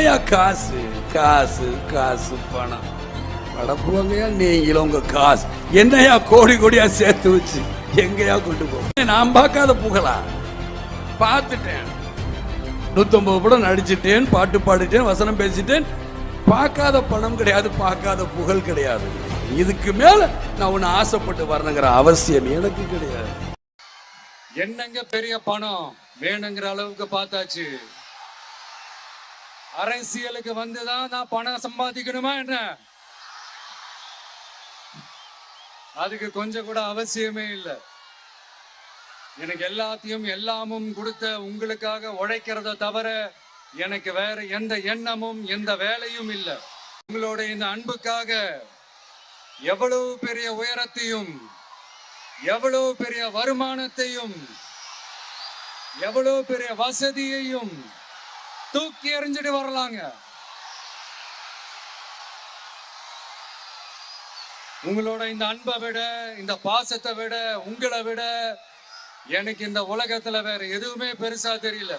காசு காசு காசு பணம் படப்புவங்கயா நீங்களும் உங்க காசு என்னையா கோடி கோடியா சேர்த்து வச்சு எங்கயா கொண்டு போக நான் பார்க்காத புகழா பார்த்துட்டேன் 150 படம் நடிச்சிட்டேன் பாட்டு பாடிட்டேன் வசனம் பேசிட்டேன் பார்க்காத பணம் கிடையாது பார்க்காத புகழ் கிடையாது இதுக்கு மேல நான் உன்னை ஆசைப்பட்டு வரணுங்கிற அவசியம் எனக்கு கிடையாது என்னங்க பெரிய பணம் வேணுங்கிற அளவுக்கு பார்த்தாச்சு அரசியலுக்கு வந்துதான் நான் பணம் சம்பாதிக்கணுமா என்ன அதுக்கு கொஞ்சம் கூட அவசியமே இல்லை எனக்கு எல்லாத்தையும் எல்லாமும் கொடுத்த உங்களுக்காக உழைக்கிறத தவிர எனக்கு வேற எந்த எண்ணமும் எந்த வேலையும் இல்லை உங்களோட இந்த அன்புக்காக எவ்வளவு பெரிய உயரத்தையும் எவ்வளவு பெரிய வருமானத்தையும் எவ்வளவு பெரிய வசதியையும் தூக்கி எறிஞ்சிட்டு வரலாங்க உங்களோட இந்த அன்பை விட இந்த பாசத்தை விட உங்களை விட எனக்கு இந்த உலகத்துல வேற எதுவுமே பெருசா தெரியல